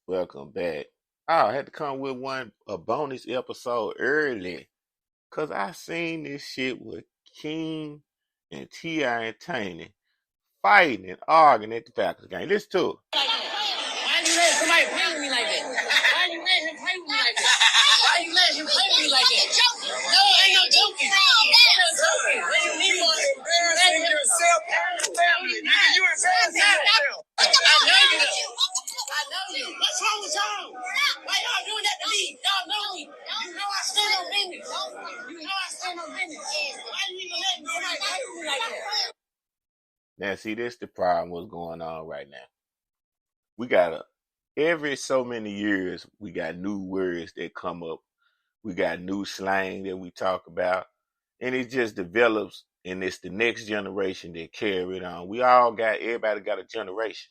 Welcome back. I had to come with a bonus episode early because I seen this shit with King and T.I. and Taney fighting and arguing at the Falcons game. Listen to it. Why you let somebody play with me like that? Why you let him play with me like that? Why you let him play with me like that? No, ain't no joking. Ain't no joking. When you need one, embarrassing yourself and your family. Nigga, you embarrassing yourself. I know you though. I know you. What's wrong with y'all? Why y'all doing that to me? Y'all know me. You know I stand on business. You know I stand on business. Why you even letting somebody play with me like that? Now, see, this the problem what's going on right now. We got every so many years, we got new words that come up. We got new slang that we talk about. And it just develops, and it's the next generation that carry it on. Everybody got a generation.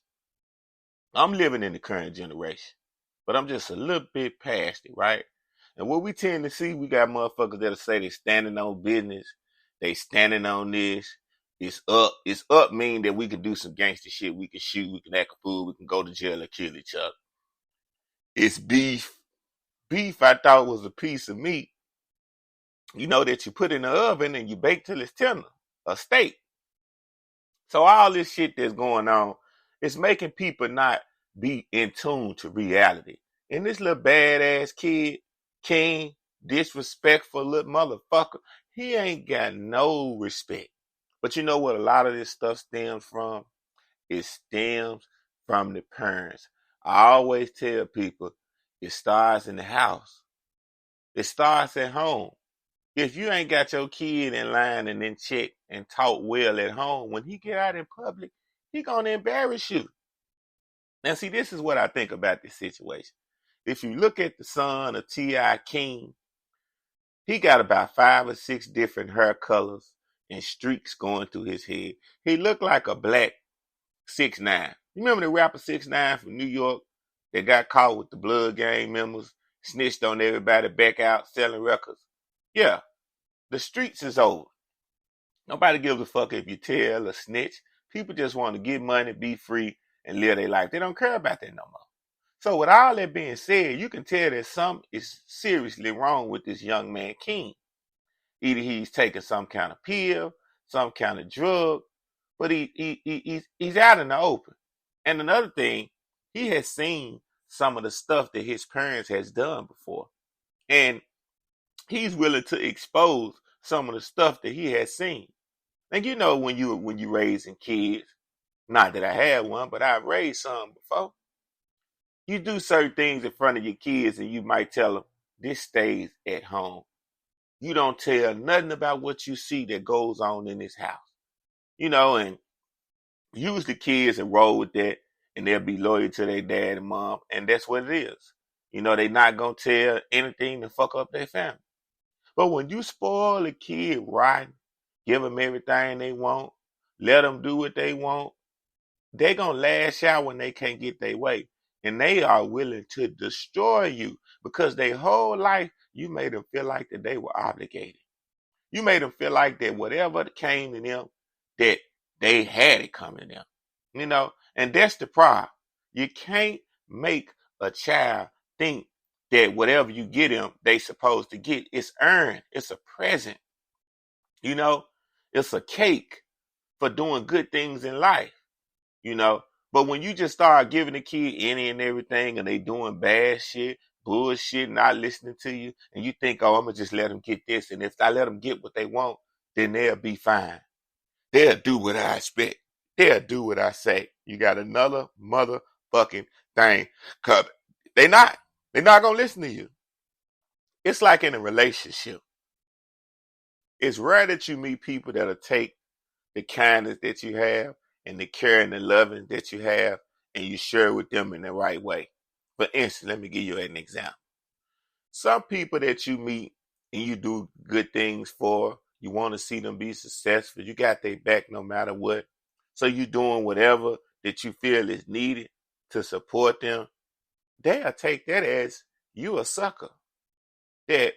I'm living in the current generation, but I'm just a little bit past it, right? And what we tend to see, we got motherfuckers that'll say they standing on business, they standing on this. It's up. It's up mean that we can do some gangster shit. We can shoot, we can act a fool, we can go to jail or kill each other. It's beef. Beef, I thought, was a piece of meat, that you put in the oven and you bake till it's tender, a steak. So all this shit that's going on, it's making people not be in tune to reality. And this little badass kid, King, disrespectful little motherfucker, he ain't got no respect. But you know what a lot of this stuff stems from? It stems from the parents. I always tell people it starts in the house. It starts at home. If you ain't got your kid in line and in check and taught well at home, when he get out in public, he gonna embarrass you. Now, see, this is what I think about this situation. If you look at the son of T.I. King, he got about 5 or 6 different hair colors and streaks going through his head. He looked like a black 6ix9ine. You remember the rapper 6ix9ine from New York that got caught with the Blood Gang members, snitched on everybody back out selling records? Yeah, the streets is over. Nobody gives a fuck if you tell or snitch. People just want to get money, be free, and live their life. They don't care about that no more. So with all that being said, you can tell that something is seriously wrong with this young man, King. Either he's taking some kind of pill, some kind of drug, but he's out in the open. And another thing, he has seen some of the stuff that his parents has done before. And he's willing to expose some of the stuff that he has seen. And when you raising kids, not that I had one, but I've raised some before. You do certain things in front of your kids and you might tell them, this stays at home. You don't tell nothing about what you see that goes on in this house. And usually kids and roll with that and they'll be loyal to their dad and mom. And that's what it is. They're not going to tell anything to fuck up their family. But when you spoil a kid rotten, give them everything they want, let them do what they want, they're going to lash out when they can't get their way. And they are willing to destroy you because their whole life, you made them feel like that they were obligated. You made them feel like that whatever came to them, that they had it coming to them. And that's the problem. You can't make a child think that whatever you get them, they supposed to get. It's earned. It's a present. It's a cake for doing good things in life. But when you just start giving the kid any and everything and they doing bad shit, bullshit, not listening to you, and you think, oh, I'm going to just let them get this. And if I let them get what they want, then they'll be fine. They'll do what I expect. They'll do what I say. You got another motherfucking thing coming. They're not going to listen to you. It's like in a relationship. It's rare that you meet people that'll take the kindness that you have and the care and the loving that you have, and you share with them in the right way. For instance, let me give you an example. Some people that you meet and you do good things for, you want to see them be successful. You got their back no matter what. So you're doing whatever that you feel is needed to support them. They'll take that as you a sucker. That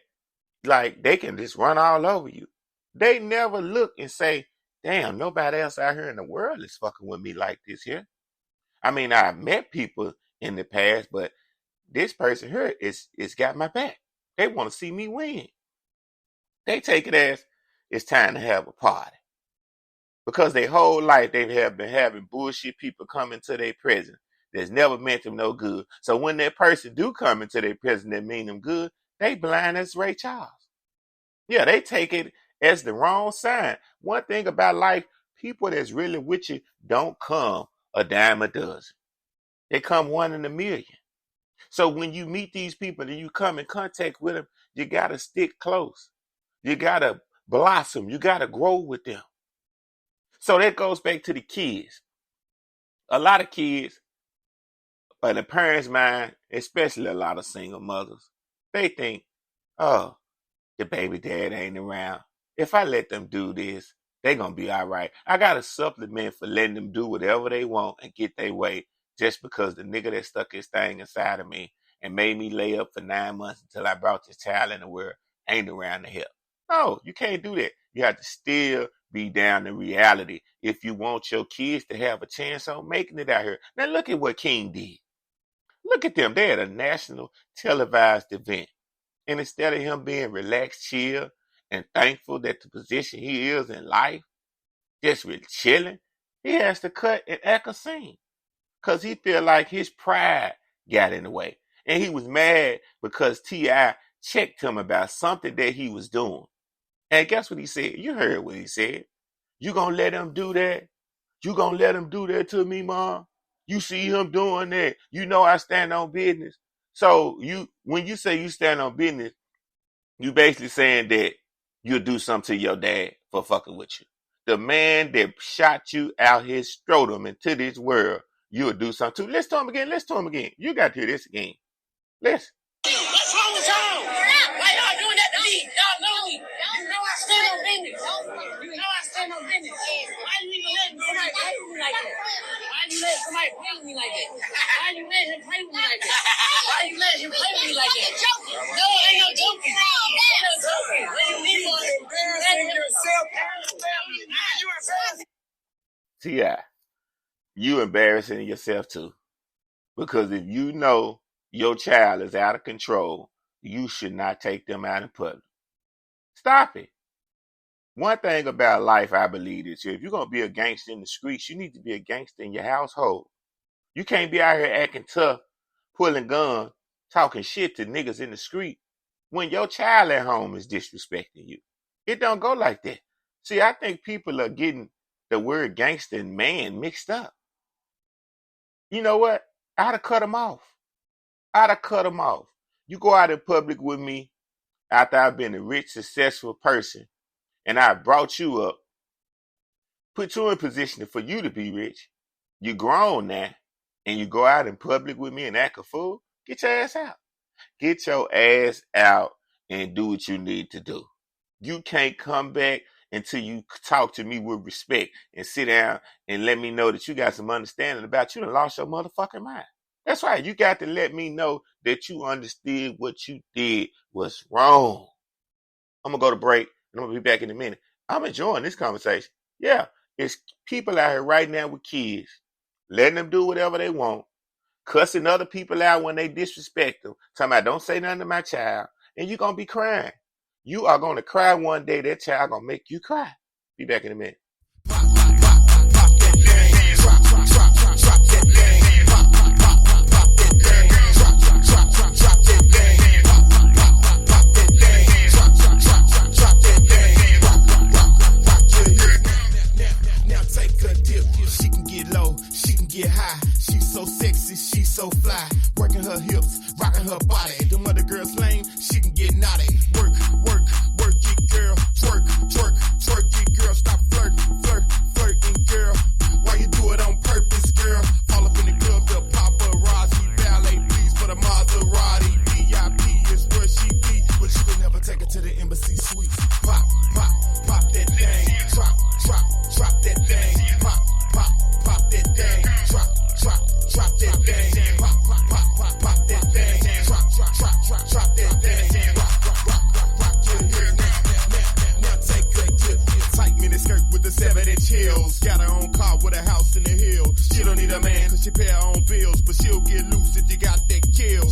like they can just run all over you. They never look and say, damn, nobody else out here in the world is fucking with me like this here. I mean, I've met people in the past, but this person here is got my back. They want to see me win. They take it as it's time to have a party. Because their whole life they have been having bullshit people come into their presence that's never meant them no good. So when that person do come into their presence that mean them good, they blind as Ray Charles. Yeah, they take it as the wrong sign. One thing about life, people that's really with you don't come a dime a dozen. They come one in a million. So when you meet these people and you come in contact with them, you got to stick close. You got to blossom. You got to grow with them. So that goes back to the kids. A lot of kids, in the parents' mind, especially a lot of single mothers, they think, oh, the baby dad ain't around. If I let them do this, they going to be all right. I got a supplement for letting them do whatever they want and get their way just because the nigga that stuck his thing inside of me and made me lay up for 9 months until I brought this child in the world ain't around to help. No, you can't do that. You have to still be down to reality if you want your kids to have a chance on making it out here. Now look at what King did. Look at them. They had a national televised event. And instead of him being relaxed, chill, and thankful that the position he is in life, just really chilling, he has to cut and act a scene. Because he feel like his pride got in the way. And he was mad because T.I. checked him about something that he was doing. And guess what he said? You heard what he said. You gonna let him do that? You gonna let him do that to me, Mom? You see him doing that. You know I stand on business. So when you say you stand on business, you basically saying that you'll do something to your dad for fucking with you. The man that shot you out his scrotum into this world, you'll do something to. Listen to him again. Listen to him again. You got to hear this again. Listen. What's wrong with y'all? Why y'all doing that to me? Y'all know me. You know I stand on business. You know I stand on business. Why you even letting somebody play with me like that? Why you letting somebody play with me like that? Why you letting him play with me like that? Why you letting him play with me like that? No, ain't no joking. Ain't no joking. When you need one, embarrassing yourself. T.I., you embarrassing yourself too. Because if you know your child is out of control, you should not take them out in public. Stop it. One thing about life, I believe, is if you're going to be a gangster in the streets, you need to be a gangster in your household. You can't be out here acting tough, pulling guns, talking shit to niggas in the street when your child at home is disrespecting you. It don't go like that. See, I think people are getting the word gangster and man mixed up. You know what? I'd have cut them off. You go out in public with me after I've been a rich, successful person and I brought you up, put you in position for you to be rich. You're grown now and you go out in public with me and act a fool. Get your ass out. Get your ass out and do what you need to do. You can't come back until you talk to me with respect and sit down and let me know that you got some understanding about you and lost your motherfucking mind. That's right. You got to let me know that you understood what you did was wrong. I'm going to go to break and I'm going to be back in a minute. I'm enjoying this conversation. Yeah, it's people out here right now with kids, letting them do whatever they want, cussing other people out when they disrespect them, talking about don't say nothing to my child, and you're going to be crying. You are going to cry one day. That child going to make you cry. Be back in a minute. So sexy, she's so fly, working her hips, rocking her body. Them other girls lame, she can get naughty. Work, work, work it, girl. Twerk, twerk, twerk it, girl. Stop flirting, girl. Why you do it on purpose, girl? All up in the club, the paparazzi, valet, please for the Maserati. VIP is where she be, but you can never take her to the embassy suite. Pop, pop, pop that thing. Drop, drop, drop that thing. Pop, pop, pop that thing. Drop, drop. Drop that thing, pop, pop, pop, pop, pop that thing, drop, drop, drop, drop, drop that thing, rock, rock, rock, rock, rock your hair now, take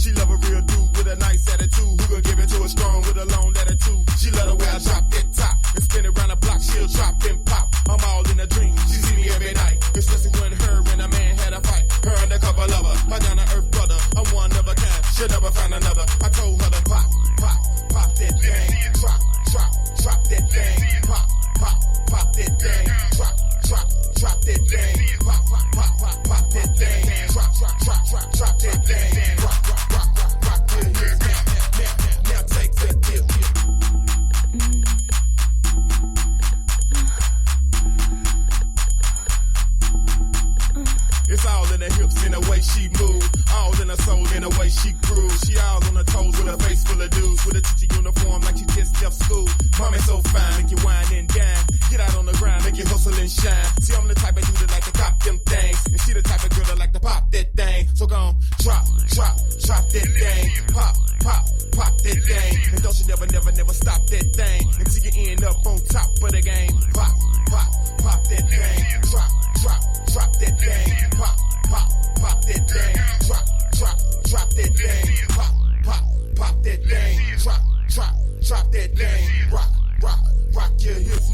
She love a real dude with a nice attitude, who can give it to her strong with a long attitude. She love the way I drop that top and spin it around the block. She'll drop and pop. I'm all in a dream. She see me every night, especially when her and a man had a fight. Her undercover lover, my down to earth brother. I'm one of a kind. She'll never find another. I told her to pop, pop, pop that thing. Drop, drop, drop that thing. Pop, pop, pop that thing. Drop, drop, drop that thing. Pop, pop, pop, pop, pop that thing. Drop, drop, drop, drop, drop that thing. Rock, rock, rock, rock, rock till his now take that dip. It's all in the hips, in the way she move. All in her soul, in the way she grooves. She all on her toes with a face full of dudes. With a teacher uniform like she just left school. Mommy so fine, make you wine and dine. Get out on the grind, make you hustle and shine. See, I'm the type of dude that like to cop them things. And she the type of girl that like to pop that thing. So gon' drop, drop, drop that thing. Pop, pop, pop that thing. And don't you never, never, never stop that thing. Until you end up on top of the game. Pop, pop, pop that thing. Drop, drop, drop that thing. Pop, pop, pop that thing. Drop, drop, drop that thing. Pop, pop, pop that thing. Drop, drop, drop that thing. Rock, rock, rock your hips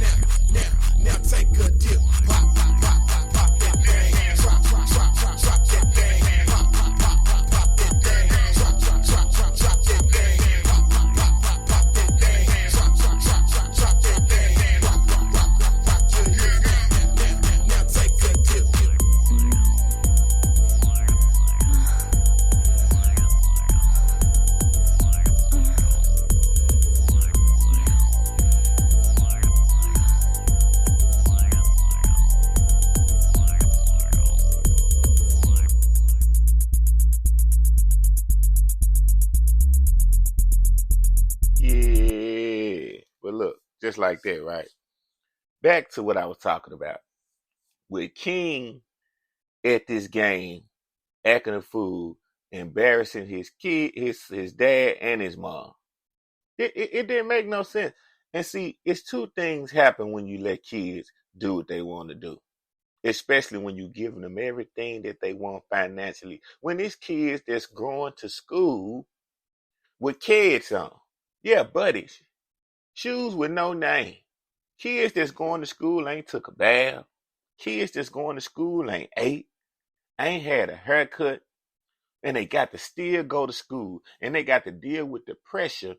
now take a dip. Pop, pop, pop, pop, pop that thing. Drop, drop, drop, drop, drop that thing. Pop, pop, pop, pop, pop that thing. Drop, drop, drop, drop, drop that thing. Pop, pop, pop, pop, pop that thing. Drop, drop, drop, drop, drop that thing. Rock, rock, rock, rock, rock your hips now take a dip. Yeah. But look, just like that, right? Back to what I was talking about. With King at this game, acting a fool, embarrassing his kid, his dad and his mom. It didn't make no sense. And see, it's two things happen when you let kids do what they want to do. Especially when you giving them everything that they want financially. When these kids that's going to school with kids on. Yeah, buddies. Shoes with no name. Kids that's going to school ain't took a bath. Kids that's going to school ain't ate, ain't had a haircut, and they got to still go to school. And they got to deal with the pressure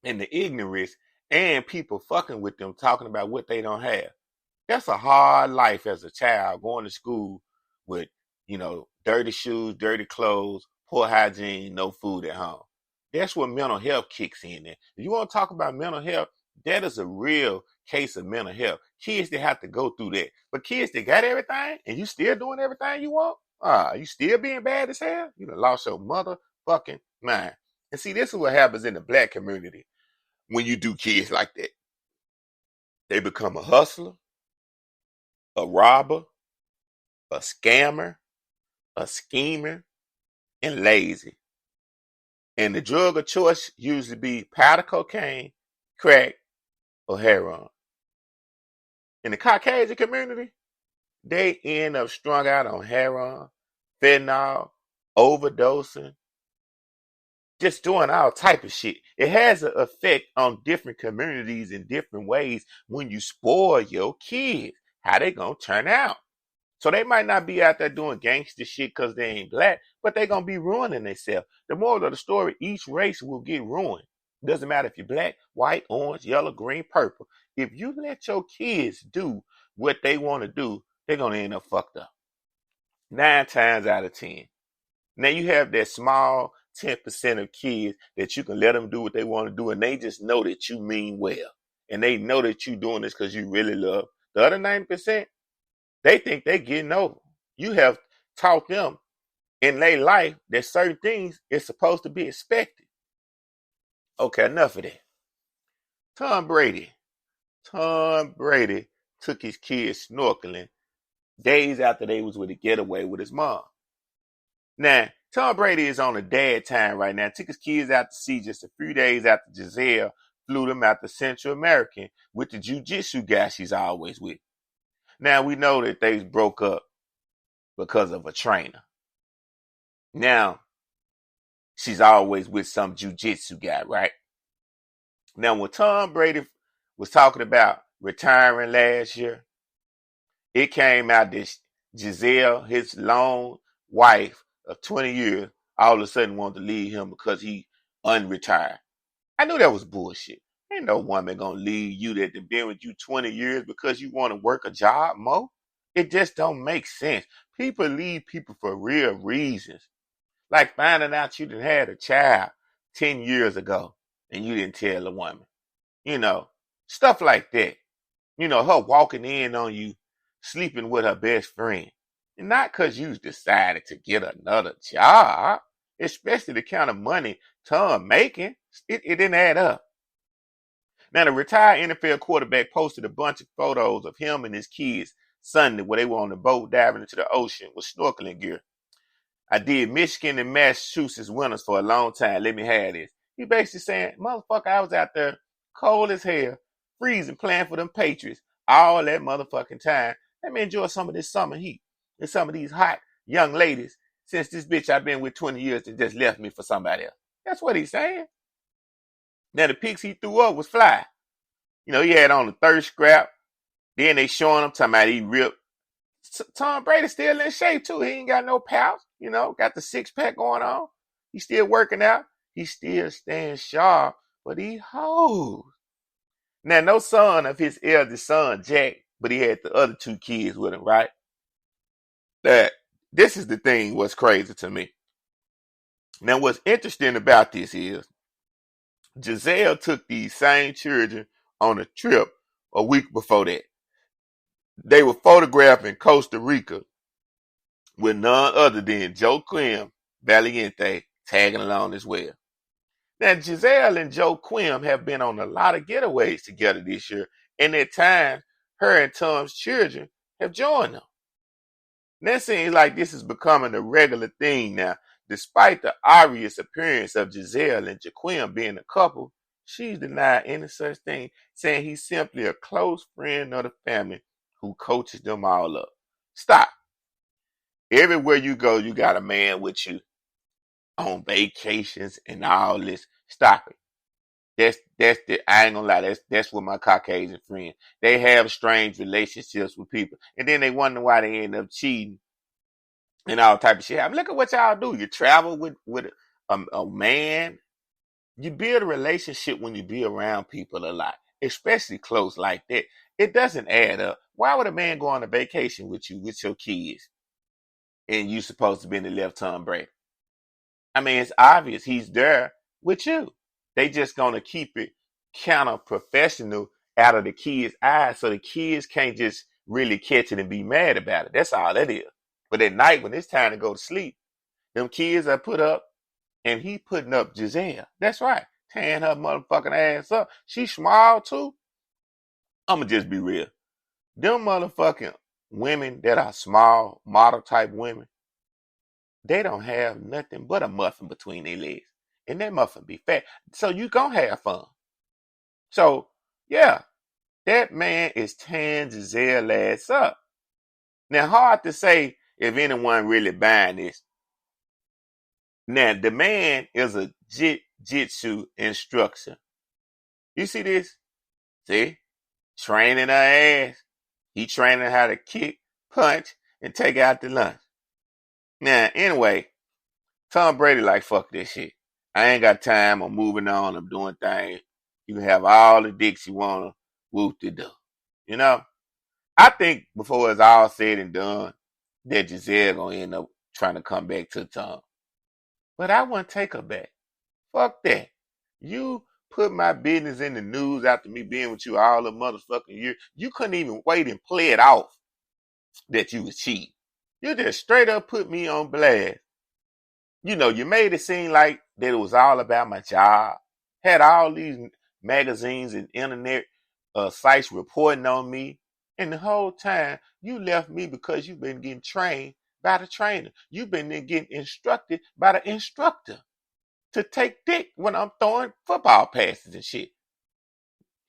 and the ignorance and people fucking with them talking about what they don't have. That's a hard life as a child going to school with, dirty shoes, dirty clothes, poor hygiene, no food at home. That's where mental health kicks in. If you want to talk about mental health, that is a real case of mental health. Kids that have to go through that. But kids that got everything and you still doing everything you want, you still being bad as hell? You done lost your motherfucking mind. And see, this is what happens in the black community when you do kids like that. They become a hustler, a robber, a scammer, a schemer, and lazy. And the drug of choice usually be powder cocaine, crack, or heroin. In the Caucasian community, they end up strung out on heroin, fentanyl, overdosing, just doing all type of shit. It has an effect on different communities in different ways when you spoil your kids. How they gonna turn out? So they might not be out there doing gangster shit because they ain't black, but they gonna be ruining themselves. The moral of the story, each race will get ruined. Doesn't matter if you're black, white, orange, yellow, green, purple. If you let your kids do what they want to do, they're gonna end up fucked up. 9 times out of 10. Now you have that small 10% of kids that you can let them do what they want to do, and they just know that you mean well. And they know that you're doing this because you really love. The other 90%, they think they're getting over. You have taught them in their life that certain things is supposed to be expected. Okay, enough of that. Tom Brady took his kids snorkeling days after they was with a getaway with his mom. Now, Tom Brady is on a dad time right now. Took his kids out to sea just a few days after Giselle flew them out to Central American with the jiu-jitsu guy she's always with. Now, we know that they broke up because of a trainer. Now, she's always with some jujitsu guy, right? Now, when Tom Brady was talking about retiring last year, it came out that Giselle, his lone wife of 20 years, all of a sudden wanted to leave him because he unretired. I knew that was bullshit. Ain't no woman gonna leave you that been with you 20 years because you want to work a job more. It just don't make sense. People leave people for real reasons. Like finding out you done had a child 10 years ago and you didn't tell the woman. You know, stuff like that. You know, her walking in on you, sleeping with her best friend. And not because you decided to get another job, especially the kind of money Tom making. It didn't add up. Now, the retired NFL quarterback posted a bunch of photos of him and his kids Sunday where they were on the boat diving into the ocean with snorkeling gear. I did Michigan and Massachusetts winners for a long time. Let me have this. He basically saying, motherfucker, I was out there cold as hell, freezing, playing for them Patriots all that motherfucking time. Let me enjoy some of this summer heat and some of these hot young ladies since this bitch I've been with 20 years that just left me for somebody else. That's what he's saying. Now, the pics he threw up was fly. You know, he had on the thirst scrap. Then they showing him talking about he ripped. Tom Brady still in shape too. He ain't got no pouch. You know, got the six pack going on. He still working out. He still staying sharp, but he hoes. Now, no son of his eldest son, Jack, but he had the other two kids with him, right? That this is the thing what's crazy to me. Now, what's interesting about this is Giselle took these same children on a trip a week before that. They were photographed in Costa Rica with none other than Joaquim Valiente tagging along as well. Now, Giselle and Joaquim have been on a lot of getaways together this year, and at times, her and Tom's children have joined them. And that seems like this is becoming a regular thing now. Despite the obvious appearance of Giselle and Joaquim being a couple, she's denied any such thing, saying he's simply a close friend of the family who coaches them all up. Stop. Everywhere you go, you got a man with you on vacations and all this. Stop it. I ain't gonna lie, that's what my Caucasian friends. They have strange relationships with people. And then they wonder why they end up cheating and all type of shit. I mean, look at what y'all do. You travel with a man. You build a relationship when you be around people a lot, especially close like that. It doesn't add up. Why would a man go on a vacation with you, with your kids, and you supposed to be in the left Tom Brady? I mean, it's obvious he's there with you. They just gonna keep it kind of professional out of the kids' eyes, so the kids can't just really catch it and be mad about it. That's all that is. But at night, when it's time to go to sleep, them kids are put up, and he putting up Giselle. That's right, tearing her motherfucking ass up. She small too. I'ma just be real. Them motherfucking women that are small, model type women, they don't have nothing but a muffin between their legs. And that muffin be fat. So you gonna have fun. So, yeah, that man is tearing Giselle ass up. Now, hard to say if anyone really buying this. Now, the man is a jiu-jitsu instructor. You see this? See? Training her ass. He training how to kick, punch, and take out the lunch. Now, anyway, Tom Brady like, fuck this shit. I ain't got time. I'm moving on. I'm doing things. You can have all the dicks you want to whoop to do. You know? I think before it's all said and done, that Giselle gonna end up trying to come back to Tom. But I wouldn't take her back. Fuck that. You put my business in the news after me being with you all the motherfucking year. You couldn't even wait and play it off that you was cheating. You just straight up put me on blast. You know, you made it seem like that it was all about my job. Had all these magazines and internet sites reporting on me. And the whole time, you left me because you've been getting trained by the trainer. You've been getting instructed by the instructor to take dick when I'm throwing football passes and shit.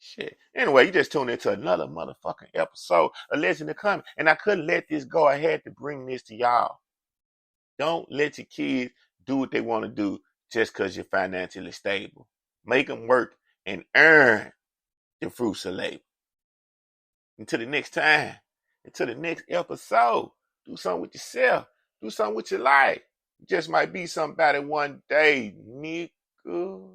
Shit. Anyway, you just tuned into another motherfucking episode of Legend of Coming. And I couldn't let this go. I had to bring this to y'all. Don't let your kids do what they want to do just because you're financially stable. Make them work and earn the fruits of labor. Until the next time, until the next episode, do something with yourself. Do something with your life. You just might be somebody one day, nigga.